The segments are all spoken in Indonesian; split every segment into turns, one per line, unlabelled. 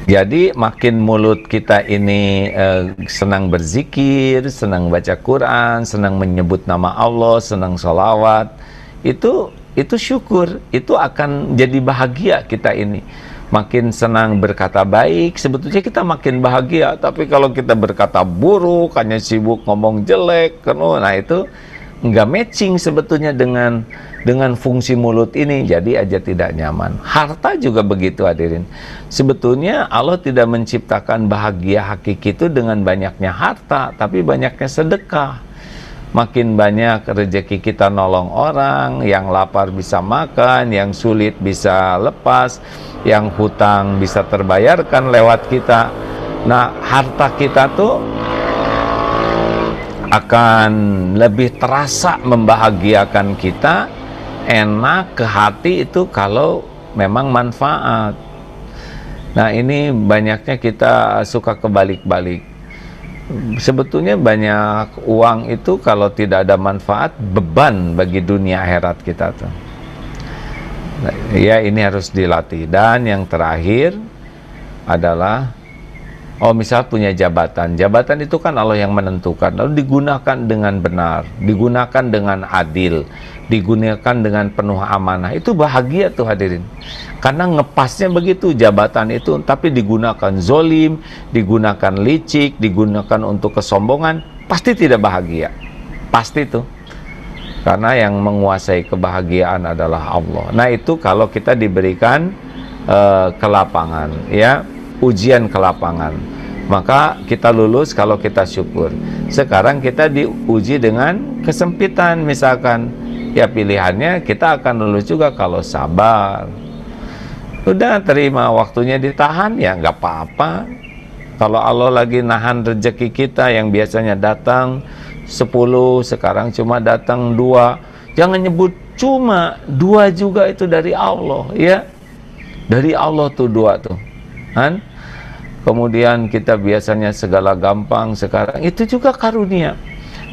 Jadi makin mulut kita ini senang berzikir, senang baca Quran, senang menyebut nama Allah, senang sholawat, itu syukur, itu akan jadi bahagia kita ini. Makin senang berkata baik, sebetulnya kita makin bahagia. Tapi kalau kita berkata buruk, hanya sibuk ngomong jelek, nah itu nggak matching sebetulnya dengan fungsi mulut ini, jadi aja tidak nyaman. Harta juga begitu hadirin. Sebetulnya Allah tidak menciptakan bahagia hakiki itu dengan banyaknya harta, tapi banyaknya sedekah. Makin banyak rezeki kita nolong orang, yang lapar bisa makan, yang sulit bisa lepas, yang hutang bisa terbayarkan lewat kita. Nah, harta kita tuh akan lebih terasa membahagiakan kita, enak ke hati itu kalau memang manfaat. Nah, ini banyaknya kita suka kebalik-balik. Sebetulnya banyak uang itu kalau tidak ada manfaat, beban bagi dunia akhirat kita tuh. Nah, ya ini harus dilatih. Dan yang terakhir adalah misal punya jabatan. Jabatan itu kan Allah yang menentukan, lalu digunakan dengan benar, digunakan dengan adil, digunakan dengan penuh amanah. Itu bahagia tuh hadirin. Karena ngepasnya begitu jabatan itu, tapi digunakan zolim, digunakan licik, digunakan untuk kesombongan, pasti tidak bahagia. Pasti tuh. Karena yang menguasai kebahagiaan adalah Allah. Nah, itu kalau kita diberikan ke lapangan, ya, ujian ke lapangan, maka kita lulus kalau kita syukur. Sekarang kita diuji dengan kesempitan, misalkan, ya pilihannya kita akan lulus juga kalau sabar. Udah terima, waktunya ditahan, ya nggak apa-apa. Kalau Allah lagi nahan rezeki kita yang biasanya datang 10, sekarang cuma datang 2. Jangan nyebut cuma 2, juga itu dari Allah, ya. Dari Allah tuh 2 tuh. Kan? Kemudian kita biasanya segala gampang, sekarang itu juga karunia.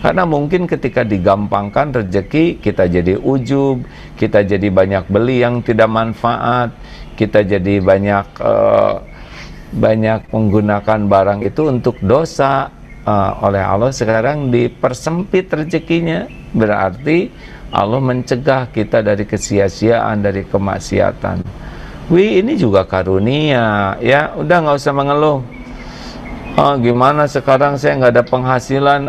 Karena mungkin ketika digampangkan rezeki, kita jadi ujub, kita jadi banyak beli yang tidak manfaat, kita jadi banyak menggunakan barang itu untuk dosa. Oleh Allah sekarang dipersempit rezekinya, berarti Allah mencegah kita dari kesia-siaan, dari kemaksiatan. Ini juga karunia, ya. Udah nggak usah mengeluh. Gimana sekarang saya nggak ada penghasilan,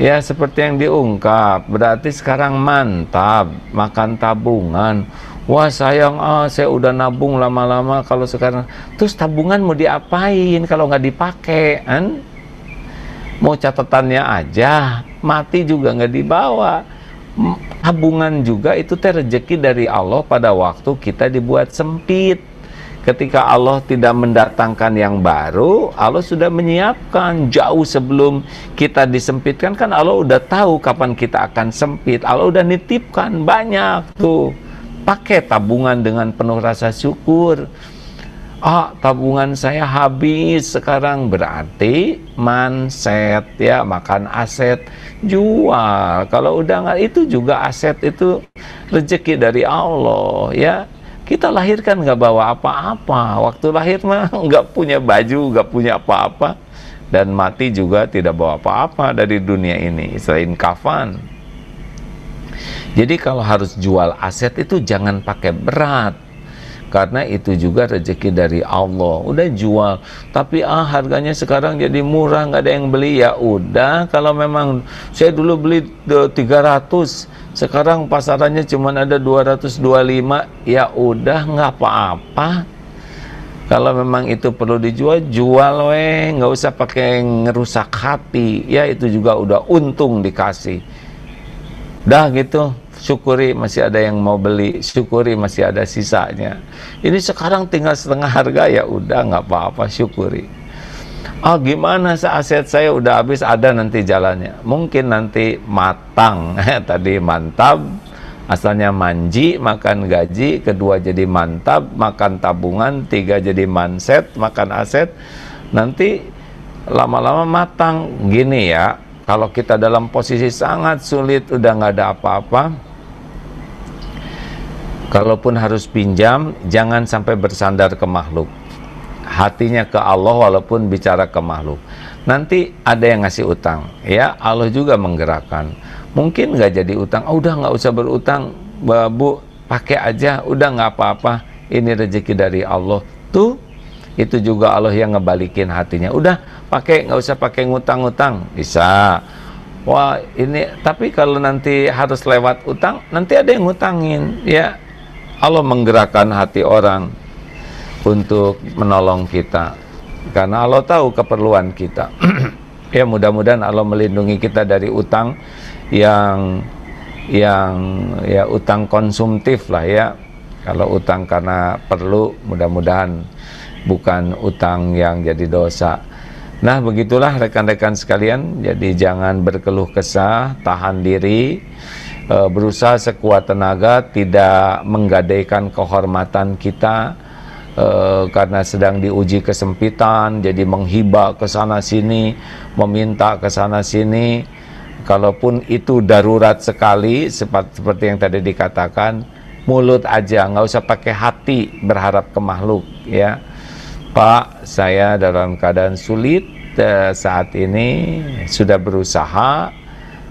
ya seperti yang diungkap, berarti sekarang mantap makan tabungan. Wah sayang, saya udah nabung lama-lama, kalau sekarang terus tabungan mau diapain kalau nggak dipakai, kan? Mau catatannya aja, mati juga nggak dibawa. Tabungan juga itu rezeki dari Allah pada waktu kita dibuat sempit. Ketika Allah tidak mendatangkan yang baru, Allah sudah menyiapkan jauh sebelum kita disempitkan. Kan Allah udah tahu kapan kita akan sempit. Allah udah nitipkan banyak tuh. Pakai tabungan dengan penuh rasa syukur. Tabungan saya habis sekarang, berarti manset, ya, makan aset, jual. Kalau udah nggak, itu juga aset, itu rezeki dari Allah, ya. Kita lahirkan nggak bawa apa-apa, waktu lahir mah nggak punya baju, nggak punya apa-apa, dan mati juga tidak bawa apa-apa dari dunia ini selain kafan. Jadi kalau harus jual aset itu jangan pakai berat, karena itu juga rezeki dari Allah. Udah jual, tapi harganya sekarang jadi murah, nggak ada yang beli, ya udah. Kalau memang saya dulu beli 300, sekarang pasarannya cuma ada 225, ya udah, nggak apa-apa. Kalau memang itu perlu dijual, jual weh, nggak usah pakai ngerusak hati, ya itu juga udah untung dikasih. Dah gitu, syukuri masih ada yang mau beli, syukuri masih ada sisanya. Ini sekarang tinggal setengah harga, ya udah nggak apa-apa, syukuri. Gimana aset saya udah habis, ada nanti jalannya. Mungkin nanti matang, tadi mantap, asalnya manji, makan gaji, kedua jadi mantap, makan tabungan, 3 jadi manset, makan aset. Nanti lama-lama matang. Gini ya, kalau kita dalam posisi sangat sulit, udah nggak ada apa-apa, kalaupun harus pinjam, jangan sampai bersandar ke makhluk. hatinya ke Allah walaupun bicara ke makhluk. Nanti ada yang ngasih utang, ya Allah juga menggerakkan. Mungkin nggak jadi utang, udah nggak usah berutang, Bu, pakai aja, udah nggak apa-apa, ini rezeki dari Allah. Tuh, itu juga Allah yang ngebalikin hatinya. Udah pakai, nggak usah pakai ngutang-ngutang, bisa. Wah, ini tapi kalau nanti harus lewat utang, nanti ada yang ngutangin, ya. Allah menggerakkan hati orang untuk menolong kita, karena Allah tahu keperluan kita. Ya, mudah-mudahan Allah melindungi kita dari utang yang ya utang konsumtif lah ya. Kalau utang karena perlu, mudah-mudahan bukan utang yang jadi dosa. Nah, begitulah rekan-rekan sekalian. Jadi jangan berkeluh kesah, tahan diri, berusaha sekuat tenaga, tidak menggadaikan kehormatan kita karena sedang diuji kesempitan, jadi menghibah ke sana sini, meminta ke sana sini. Kalaupun itu darurat sekali, seperti yang tadi dikatakan, mulut aja, nggak usah pakai hati berharap ke makhluk, ya. Pak, saya dalam keadaan sulit saat ini, sudah berusaha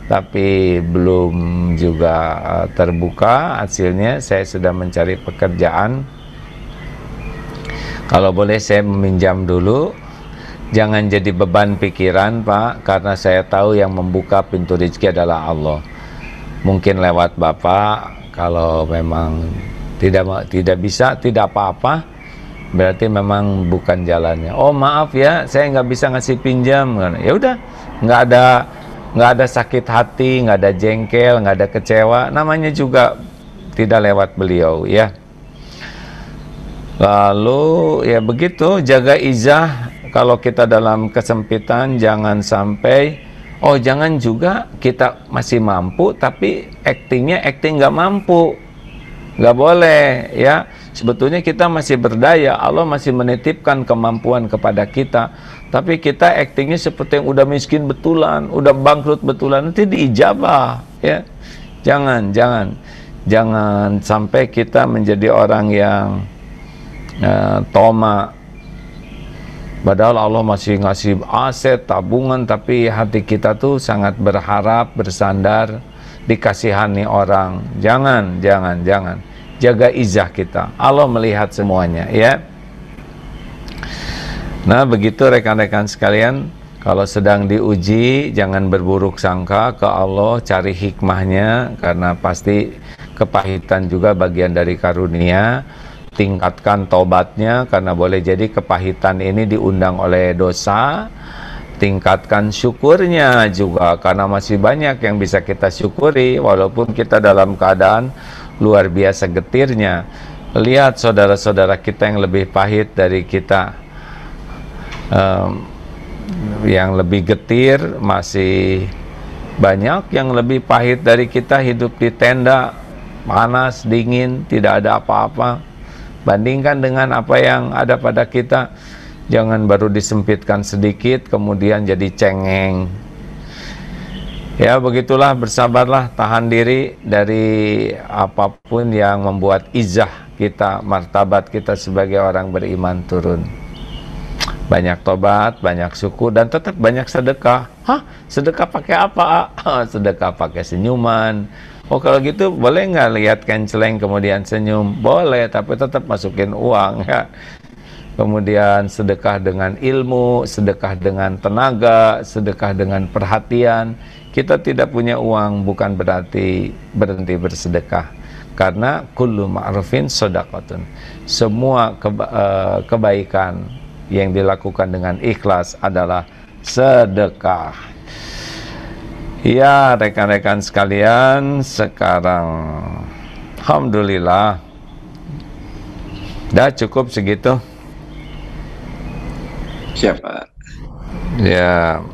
tapi belum juga terbuka hasilnya. Saya sudah mencari pekerjaan, kalau boleh saya meminjam dulu. Jangan jadi beban pikiran, Pak, karena saya tahu yang membuka pintu rezeki adalah Allah. Mungkin lewat Bapak, kalau memang tidak bisa, tidak apa-apa, berarti memang bukan jalannya. Oh, maaf ya, saya nggak bisa ngasih pinjam. Ya udah, nggak ada sakit hati, nggak ada jengkel, nggak ada kecewa. Namanya juga tidak lewat beliau, ya. Lalu ya begitu, jaga izah. Kalau kita dalam kesempitan, jangan sampai, jangan juga kita masih mampu tapi acting nggak mampu. Nggak boleh, ya. Sebetulnya kita masih berdaya, Allah masih menitipkan kemampuan kepada kita, tapi kita actingnya seperti yang udah miskin betulan, udah bangkrut betulan, nanti diijabah, ya. Jangan sampai kita menjadi orang yang toma. Padahal Allah masih ngasih aset, tabungan, tapi hati kita tuh sangat berharap, bersandar, dikasihani orang. Jangan. Jaga izah kita. Allah melihat semuanya, ya. Nah, begitu rekan-rekan sekalian, kalau sedang diuji, jangan berburuk sangka ke Allah, cari hikmahnya, karena pasti kepahitan juga bagian dari karunia. Tingkatkan tobatnya, karena boleh jadi kepahitan ini diundang oleh dosa. Tingkatkan syukurnya juga, karena masih banyak yang bisa kita syukuri walaupun kita dalam keadaan luar biasa getirnya. Lihat saudara-saudara kita yang lebih pahit dari kita, yang lebih getir, masih banyak yang lebih pahit dari kita, hidup di tenda, panas, dingin, tidak ada apa-apa. Bandingkan dengan apa yang ada pada kita. Jangan baru disempitkan sedikit kemudian jadi cengeng. Ya, begitulah, bersabarlah, tahan diri dari apapun yang membuat izah kita, martabat kita sebagai orang beriman turun. Banyak tobat, banyak syukur, dan tetap banyak sedekah. Sedekah pakai apa? Sedekah pakai senyuman. Oh, kalau gitu boleh nggak lihat kenceleng kemudian senyum? Boleh, tapi tetap masukin uang, ya. Kemudian sedekah dengan ilmu, sedekah dengan tenaga, sedekah dengan perhatian. Kita tidak punya uang bukan berarti berhenti bersedekah, karena kullu ma'rufin shadaqatun. Semua kebaikan yang dilakukan dengan ikhlas adalah sedekah. Ya, rekan-rekan sekalian, sekarang alhamdulillah dah cukup segitu.
Siapa?
Ya.